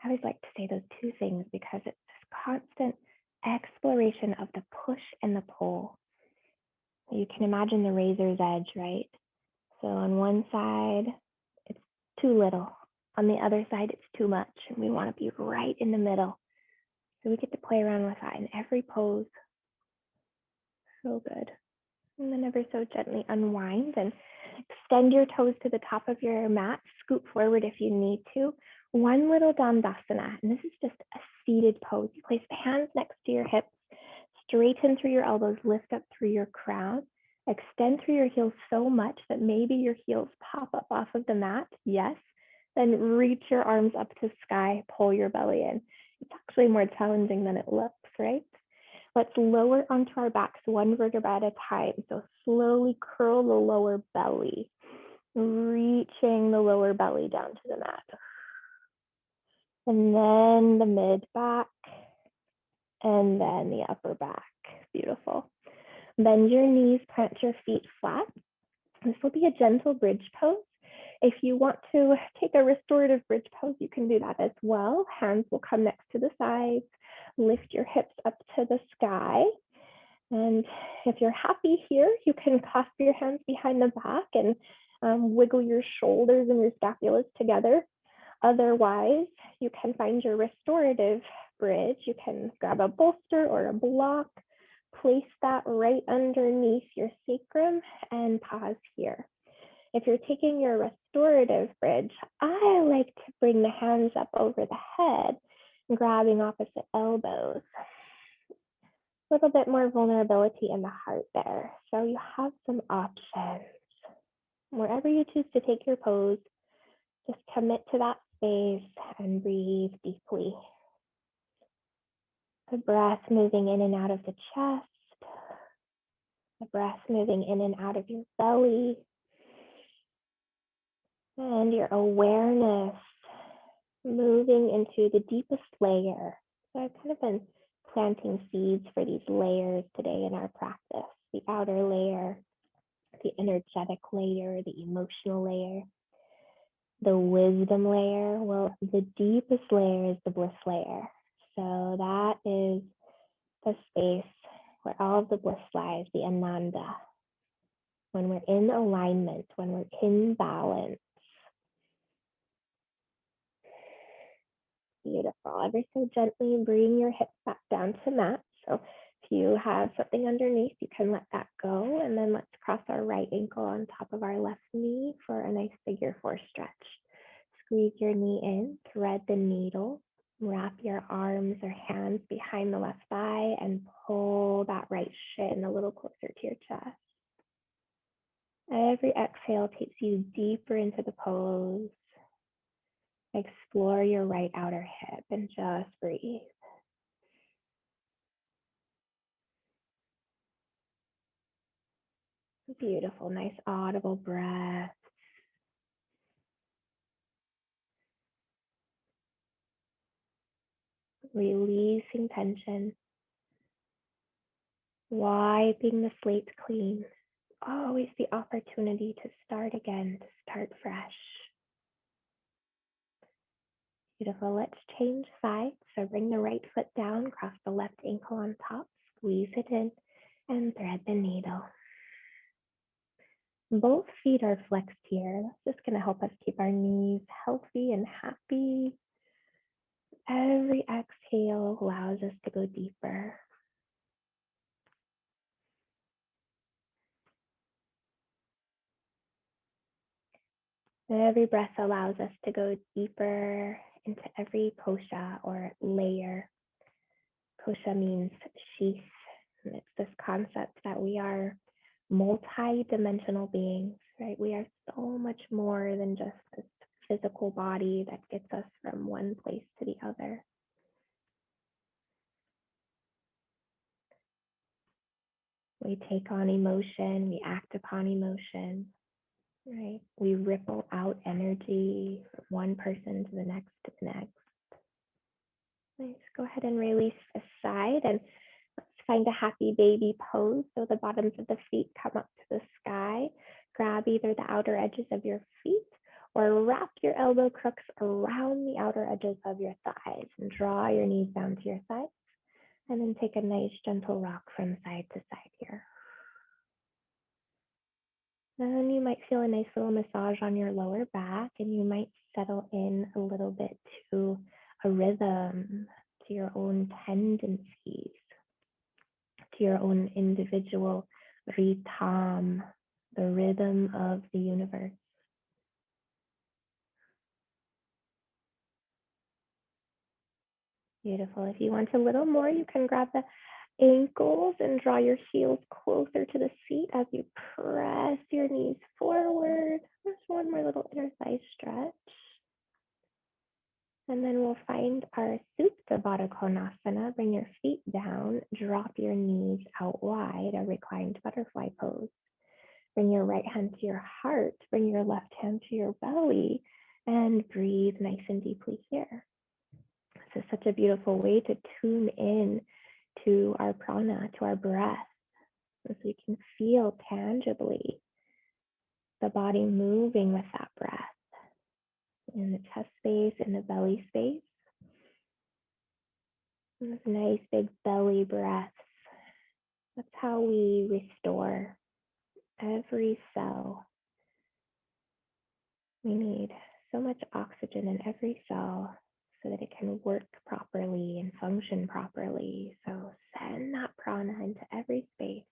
I always like to say those two things because it's this constant exploration of the push and the pull. You can imagine the razor's edge, right? So on one side, it's too little. On the other side, it's too much. And we want to be right in the middle. So we get to play around with that in every pose. So good. And then ever so gently unwind and extend your toes to the top of your mat. Scoop forward if you need to. One little Dandasana, and this is just a seated pose. You place the hands next to your hips, straighten through your elbows, lift up through your crown, extend through your heels so much that maybe your heels pop up off of the mat. Yes. Then reach your arms up to sky, pull your belly in. It's actually more challenging than it looks, right? Let's lower onto our backs one vertebra at a time. So slowly curl the lower belly, reaching the lower belly down to the mat. And then the mid back, and then the upper back. Beautiful. Bend your knees, plant your feet flat. This will be a gentle bridge pose. If you want to take a restorative bridge pose, you can do that as well. Hands will come next to the sides. Lift your hips up to the sky. And if you're happy here, you can clasp your hands behind the back and wiggle your shoulders and your scapulas together. Otherwise, you can find your restorative bridge. You can grab a bolster or a block, place that right underneath your sacrum and pause here. If you're taking your restorative bridge, I like to bring the hands up over the head, grabbing opposite elbows. A little bit more vulnerability in the heart there. So you have some options. Wherever you choose to take your pose, just commit to that space and breathe deeply. The breath moving in and out of the chest, the breath moving in and out of your belly, and your awareness moving into the deepest layer. So I've kind of been planting seeds for these layers today in our practice. The outer layer, the energetic layer, the emotional layer, the wisdom layer. Well, the deepest layer is the bliss layer. So that is the space where all of the bliss lies, the ananda. When we're in alignment, when we're in balance. Beautiful. Ever so gently bring your hips back down to mat. So if you have something underneath, you can let that go. And then let's cross our right ankle on top of our left knee for a nice figure four stretch. Squeeze your knee in, thread the needle, wrap your arms or hands behind the left thigh and pull that right shin a little closer to your chest. Every exhale takes you deeper into the pose. Explore your right outer hip and just breathe. Beautiful, nice audible breath. Releasing tension. Wiping the slate clean. Always the opportunity to start again, to start fresh. Beautiful. Let's change sides. So bring the right foot down, cross the left ankle on top, squeeze it in, and thread the needle. Both feet are flexed here. That's just going to help us keep our knees healthy and happy. Every exhale allows us to go deeper. Every breath allows us to go deeper into every kosha or layer. Kosha means sheath, and it's this concept that we are multi-dimensional beings, right? We are so much more than just this physical body that gets us from one place to the other. We take on emotion, we act upon emotion, right? We ripple out energy from one person to the next to the next. Nice. Go ahead and release the side, and let's find a happy baby pose. So the bottoms of the feet come up to the sky. Grab either the outer edges of your feet or wrap your elbow crooks around the outer edges of your thighs and draw your knees down to your sides. And then take a nice gentle rock from side to side here. Then you might feel a nice little massage on your lower back, and you might settle in a little bit to a rhythm, to your own tendencies, to your own individual ritam, the rhythm of the universe. Beautiful. If you want a little more, you can grab the ankles and draw your heels closer to the seat as you press your knees forward. Just one more little inner thigh stretch. And then we'll find our Supta Baddha Konasana. Bring your feet down, drop your knees out wide, a reclined butterfly pose. Bring your right hand to your heart, bring your left hand to your belly, and breathe nice and deeply here. This is such a beautiful way to tune in to our prana, to our breath, as we can feel tangibly the body moving with that breath in the chest space, in the belly space. And those nice big belly breaths. That's how we restore every cell. We need so much oxygen in every cell so that it can work properly and function properly. So send that prana into every space,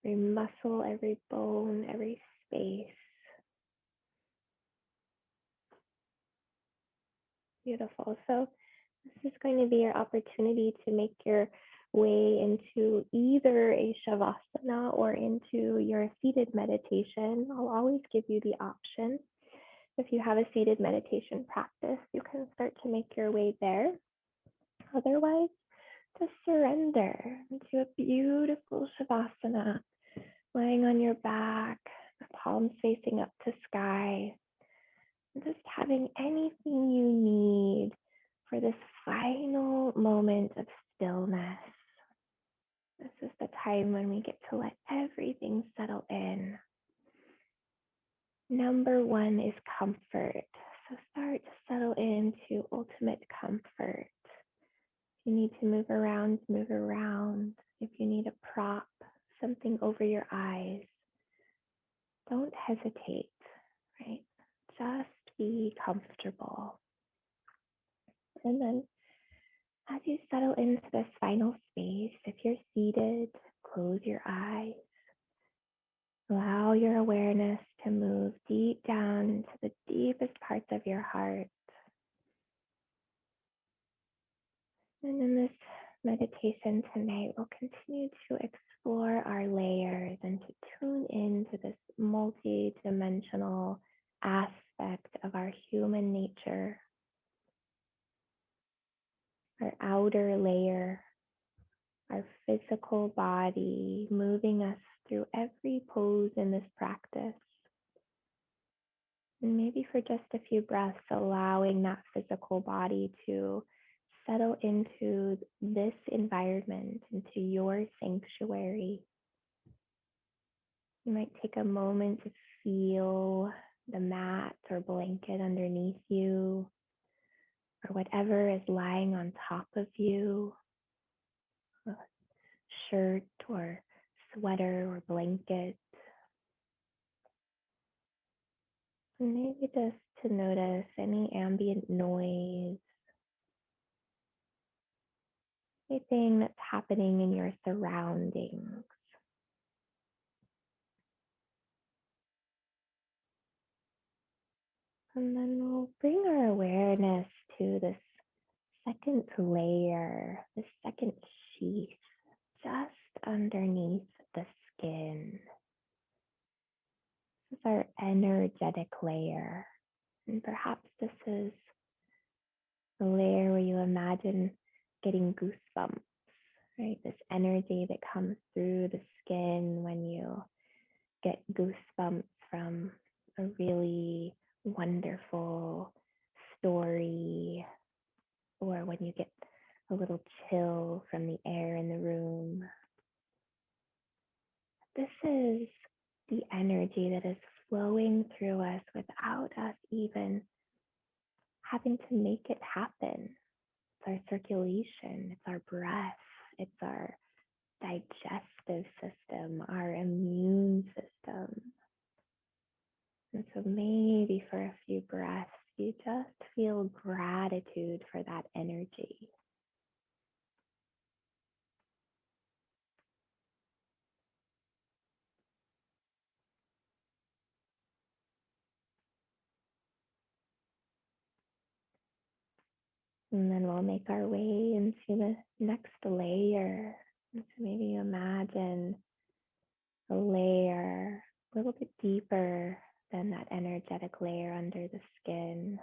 every muscle, every bone, every space. Beautiful. So this is going to be your opportunity to make your way into either a shavasana or into your seated meditation. I'll always give you the option. If you have a seated meditation practice, you can start to make your way there. Otherwise, just surrender into a beautiful shavasana, lying on your back, the palms facing up to sky, and just having anything you need for this final moment of stillness. This is the time when we get to let everything settle in. Number one is comfort. So start to settle into ultimate comfort. If you need to move around, move around. If you need a prop, something over your eyes, don't hesitate, right? Just be comfortable. And then as you settle into this final space, if you're seated, close your eyes. Allow your awareness to move deep down into the deepest parts of your heart. And in this meditation tonight, we'll continue to explore our layers and to tune into this multi-dimensional aspect of our human nature. Our outer layer, our physical body, moving us through every pose in this practice. And maybe for just a few breaths, allowing that physical body to settle into this environment, into your sanctuary. You might take a moment to feel the mat or blanket underneath you, or whatever is lying on top of you, a shirt or sweater or blanket. And maybe just to notice any ambient noise, anything that's happening in your surroundings. And then we'll bring our awareness to this second layer, this second sheath, just underneath the skin. This is our energetic layer. And perhaps this is the layer where you imagine getting goosebumps, right? This energy that comes through the skin when you get goosebumps from a really wonderful story, or when you get a little chill from the air in the room. This is the energy that is flowing through us without us even having to make it happen. It's our circulation, it's our breath, it's our digestive system, our immune system. And so maybe for a few breaths, you just feel gratitude for that energy. And then we'll make our way into the next layer. And so maybe you imagine a layer a little bit deeper than that energetic layer under the skin.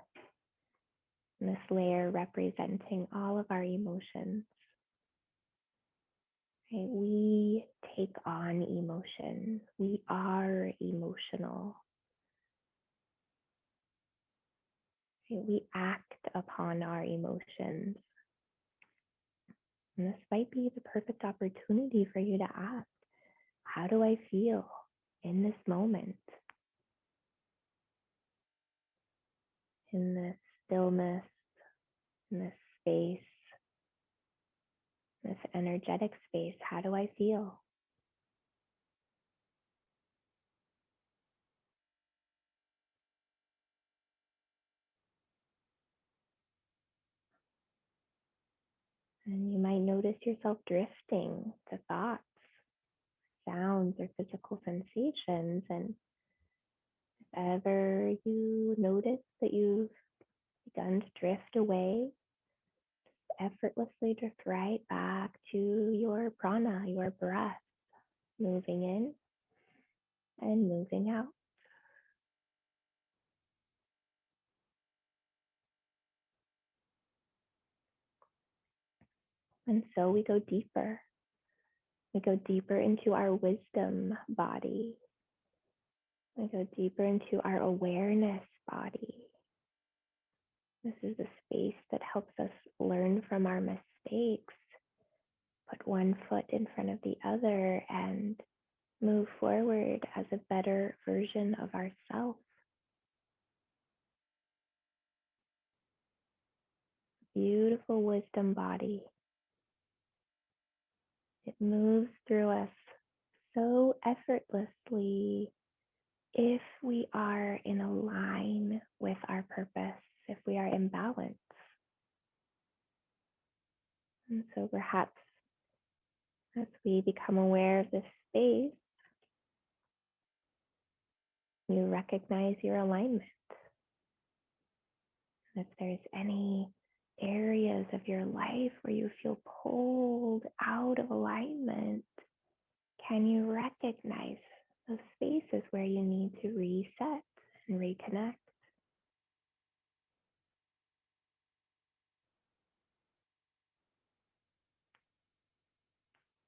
And this layer representing all of our emotions. Right? We take on emotion. We are emotional. Right? We act upon our emotions. And this might be the perfect opportunity for you to ask, how do I feel in this moment? In this stillness, in this space, this energetic space, how do I feel? And you might notice yourself drifting to thoughts, sounds, or physical sensations. And if ever you notice that you've begun to drift away, effortlessly drift right back to your prana, your breath, moving in and moving out. And so we go deeper. We go deeper into our wisdom body. We go deeper into our awareness body. This is the space that helps us learn from our mistakes, put one foot in front of the other, and move forward as a better version of ourselves. Beautiful wisdom body. It moves through us so effortlessly if we are in line with our purpose, if we are in balance. And so perhaps as we become aware of this space, you recognize your alignment. And if there's any areas of your life where you feel pulled out of alignment, can you recognize those spaces where you need to reset and reconnect?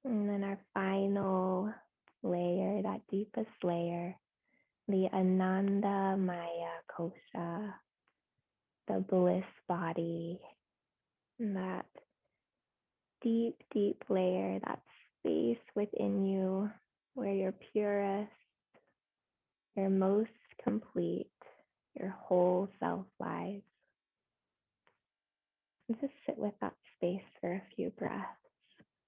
And then our final layer, that deepest layer, the Ananda Maya Kosha, the bliss body, that deep, deep layer, that space within you where you're purest, you're most complete, your whole self lies. And just sit with that space for a few breaths.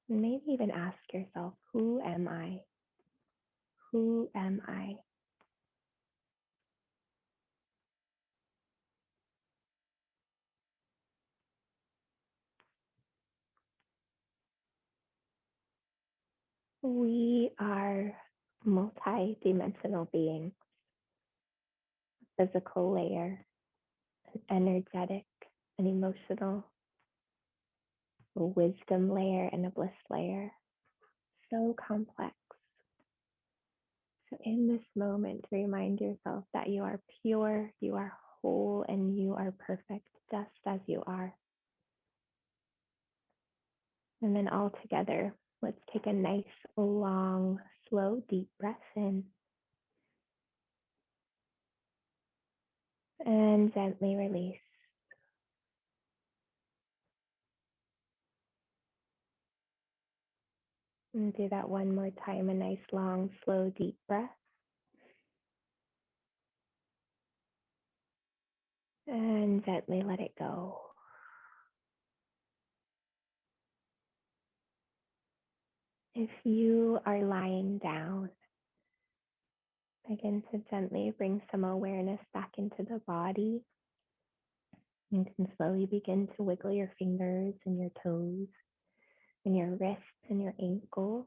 And maybe even ask yourself, who am I? Who am I? We are multi-dimensional beings, physical layer, an energetic, an emotional, a wisdom layer, and a bliss layer. So complex. So in this moment, remind yourself that you are pure, you are whole, and you are perfect just as you are. And then all together, let's take a nice, long, slow, deep breath in. And gently release. And do that one more time, a nice, long, slow, deep breath. And gently let it go. If you are lying down, begin to gently bring some awareness back into the body. You can slowly begin to wiggle your fingers and your toes and your wrists and your ankles.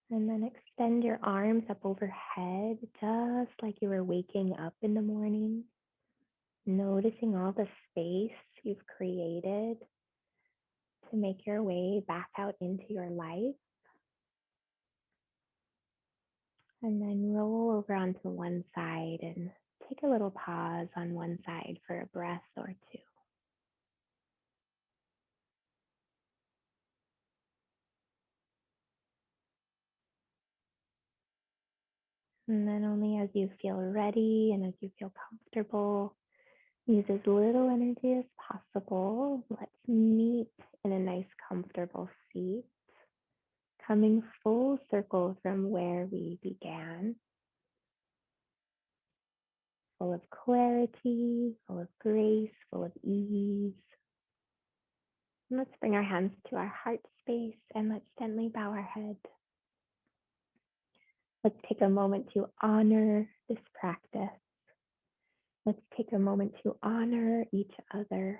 And then extend your arms up overhead, just like you were waking up in the morning, noticing all the space you've created to make your way back out into your life. And then roll over onto one side and take a little pause on one side for a breath or two. And then only as you feel ready and as you feel comfortable, use as little energy as possible. Let's meet in a nice, comfortable seat, coming full circle from where we began, full of clarity, full of grace, full of ease. And let's bring our hands to our heart space and let's gently bow our head. Let's take a moment to honor this practice. Let's take a moment to honor each other.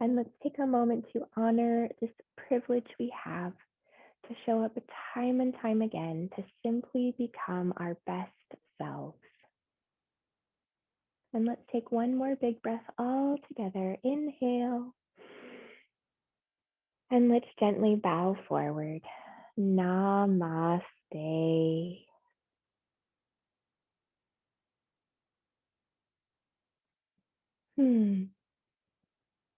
And let's take a moment to honor this privilege we have to show up time and time again to simply become our best selves. And let's take one more big breath all together. Inhale. And let's gently bow forward. Namaste.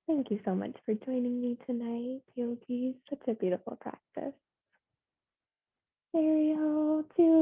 Thank you so much for joining me tonight, yogis. Such a beautiful practice. Ariel,